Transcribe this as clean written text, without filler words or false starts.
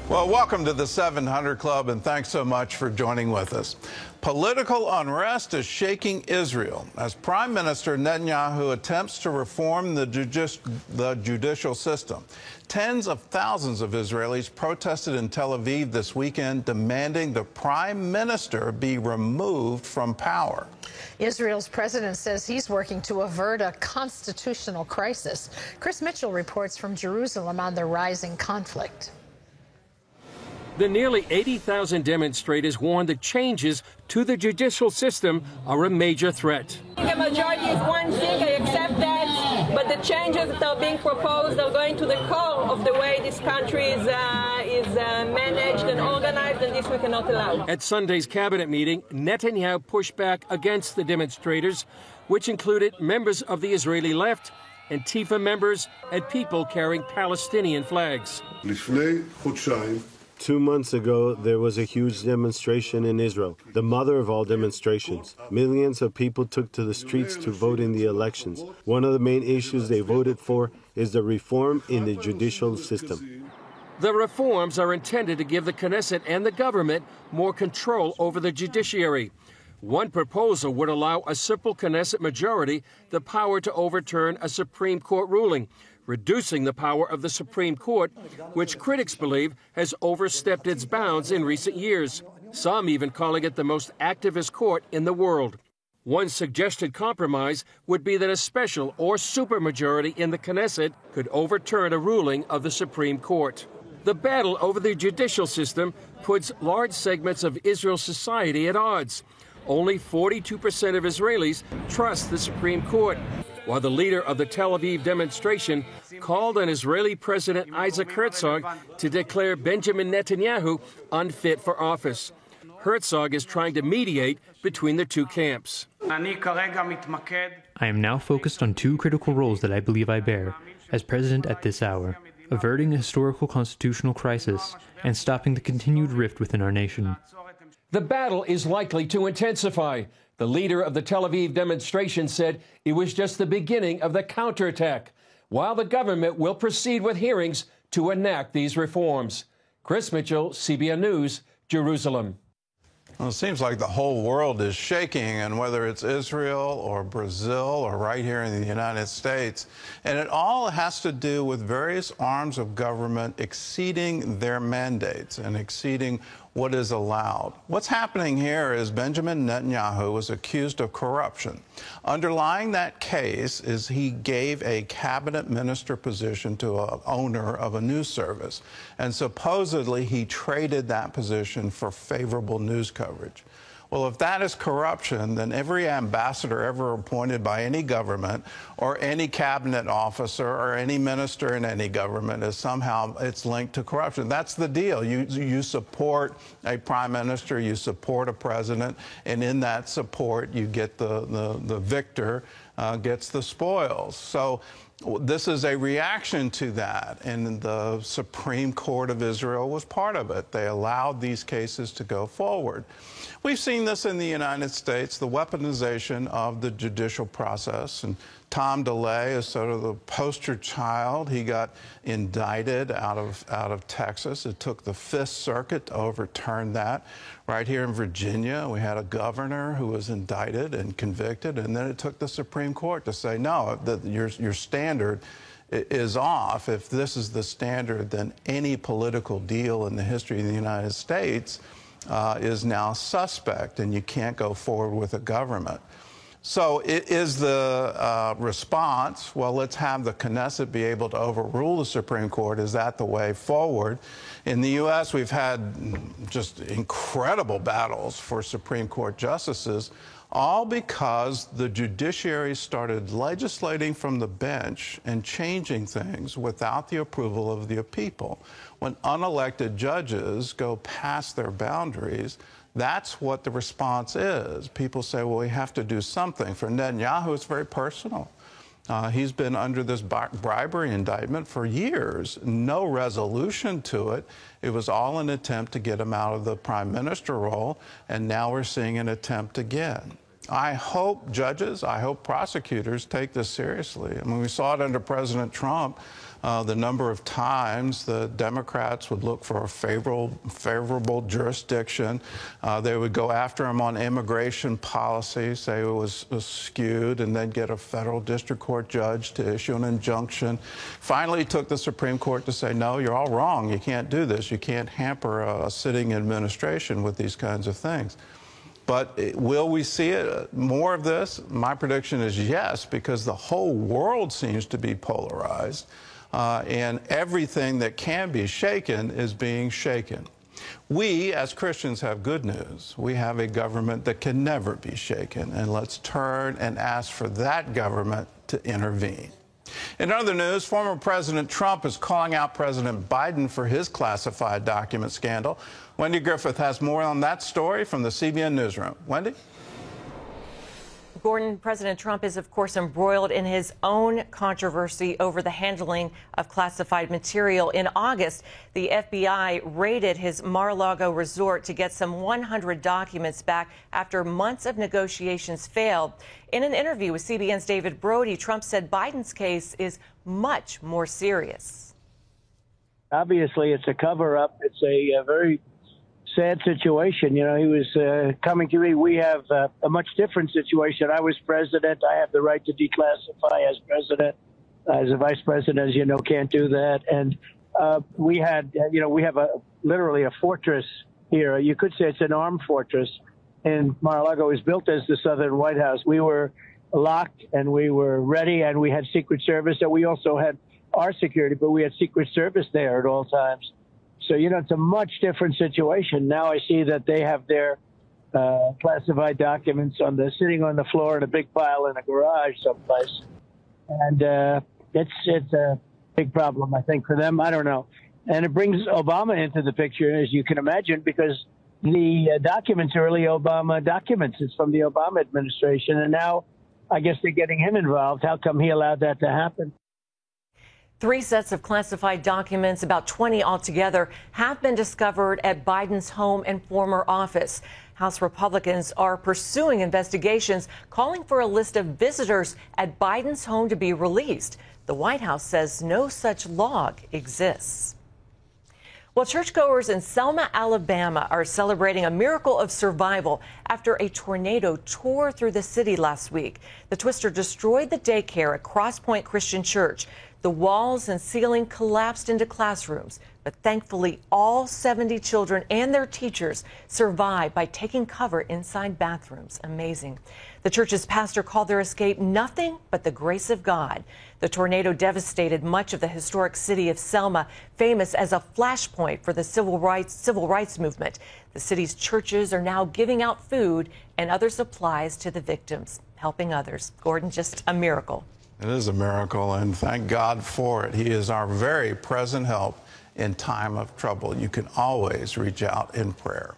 Well, welcome to the 700 Club, and thanks so much for joining with us. Political unrest is shaking Israel as Prime Minister Netanyahu attempts to reform the judicial system. Tens of thousands of Israelis protested in Tel Aviv this weekend, demanding the Prime Minister be removed from power. Israel's president says he's working to avert a constitutional crisis. Chris Mitchell reports from Jerusalem on the rising conflict. The nearly 80,000 demonstrators warned that changes to the judicial system are a major threat. The majority is one thing, I accept that, but the changes that are being proposed are going to the core of the way this country is managed and organized, and this we cannot allow. At Sunday's cabinet meeting, Netanyahu pushed back against the demonstrators, which included members of the Israeli left, Antifa members, and people carrying Palestinian flags. 2 months ago, there was a huge demonstration in Israel, the mother of all demonstrations. Millions of people took to the streets to vote in the elections. One of the main issues they voted for is the reform in the judicial system. The reforms are intended to give the Knesset and the government more control over the judiciary. One proposal would allow a simple Knesset majority the power to overturn a Supreme Court ruling, reducing the power of the Supreme Court, which critics believe has overstepped its bounds in recent years, some even calling it the most activist court in the world. One suggested compromise would be that a special or supermajority in the Knesset could overturn a ruling of the Supreme Court. The battle over the judicial system puts large segments of Israel's society at odds. Only 42% of Israelis trust the Supreme Court, while the leader of the Tel Aviv demonstration called on Israeli President Isaac Herzog to declare Benjamin Netanyahu unfit for office. Herzog is trying to mediate between the two camps. I am now focused on two critical roles that I believe I bear as president at this hour: averting a historical constitutional crisis and stopping the continued rift within our nation. The battle is likely to intensify. The leader of the Tel Aviv demonstration said it was just the beginning of the counterattack, while the government will proceed with hearings to enact these reforms. Chris Mitchell, CBN News, Jerusalem. Well, it seems like the whole world is shaking, and whether it's Israel or Brazil or right here in the United States, and it all has to do with various arms of government exceeding their mandates and exceeding what is allowed. What's happening here is Benjamin Netanyahu was accused of corruption. Underlying that case is he gave a cabinet minister position to an owner of a news service, and supposedly he traded that position for favorable news coverage. Well, if that is corruption, then every ambassador ever appointed by any government or any cabinet officer or any minister in any government is somehow it's linked to corruption. That's the deal. You support a prime minister, you support a president, and in that support you get the victor gets the spoils. So this is a reaction to that, and the Supreme Court of Israel was part of it. They allowed these cases to go forward. We've seen this in the United States, the weaponization of the judicial process, and Tom DeLay is sort of the poster child. He got indicted out of Texas. It took the Fifth Circuit to overturn that. Right here in Virginia, we had a governor who was indicted and convicted, and then it took the Supreme Court to say, no, your standard is off. If this is the standard, then any political deal in the history of the United States is now suspect, and you can't go forward with a government. So it is the response, well, let's have the Knesset be able to overrule the Supreme Court. Is that the way forward? In the U.S., we've had just incredible battles for Supreme Court justices, all because the judiciary started legislating from the bench and changing things without the approval of the people. When unelected judges go past their boundaries, that's what the response is. People say, well, we have to do something. For Netanyahu, it's very personal. He's been under this bribery indictment for years. No resolution to it. It was all an attempt to get him out of the prime minister role, and now we're seeing an attempt again. I hope judges, I hope prosecutors take this seriously. I mean, we saw it under President Trump. the number of times the Democrats would look for a favorable jurisdiction. They would go after him on immigration policy, say it was skewed, and then get a federal district court judge to issue an injunction. Finally, it took the Supreme Court to say, no, you're all wrong. You can't do this. You can't hamper a sitting administration with these kinds of things. But will we see more of this? My prediction is yes, because the whole world seems to be polarized, and everything that can be shaken is being shaken. We, as Christians, have good news. We have a government that can never be shaken, and let's turn and ask for that government to intervene. In other news, former President Trump is calling out President Biden for his classified document scandal. Wendy Griffith has more on that story from the CBN Newsroom. Wendy? Gordon, President Trump is, of course, embroiled in his own controversy over the handling of classified material. In August, the FBI raided his Mar-a-Lago resort to get some 100 documents back after months of negotiations failed. In an interview with CBN's David Brody, Trump said Biden's case is much more serious. Obviously, it's a cover-up. It's a very sad situation. You know, he was coming to me. We have a much different situation. I was president. I have the right to declassify as president. As a vice president, as you know, can't do that. And we had, we have literally a fortress here. You could say it's an armed fortress. And Mar-a-Lago was built as the Southern White House. We were locked and we were ready, and we had Secret Service, and we also had our security, but we had Secret Service there at all times. So, it's a much different situation. Now I see that they have their classified documents sitting on the floor in a big pile in a garage someplace. And it's a big problem, I think, for them. I don't know. And it brings Obama into the picture, as you can imagine, because the documents are really Obama documents. It's from the Obama administration. And now I guess they're getting him involved. How come he allowed that to happen? 3 sets of classified documents, about 20 altogether, have been discovered at Biden's home and former office. House Republicans are pursuing investigations, calling for a list of visitors at Biden's home to be released. The White House says no such log exists. Well, churchgoers in Selma, Alabama are celebrating a miracle of survival after a tornado tore through the city last week. The twister destroyed the daycare at Cross Point Christian Church. The walls and ceiling collapsed into classrooms, but thankfully all 70 children and their teachers survived by taking cover inside bathrooms. Amazing. The church's pastor called their escape nothing but the grace of God. The tornado devastated much of the historic city of Selma, famous as a flashpoint for the civil rights movement. The city's churches are now giving out food and other supplies to the victims, helping others. Gordon, just a miracle. It is a miracle, and thank God for it. He is our very present help in time of trouble. You can always reach out in prayer.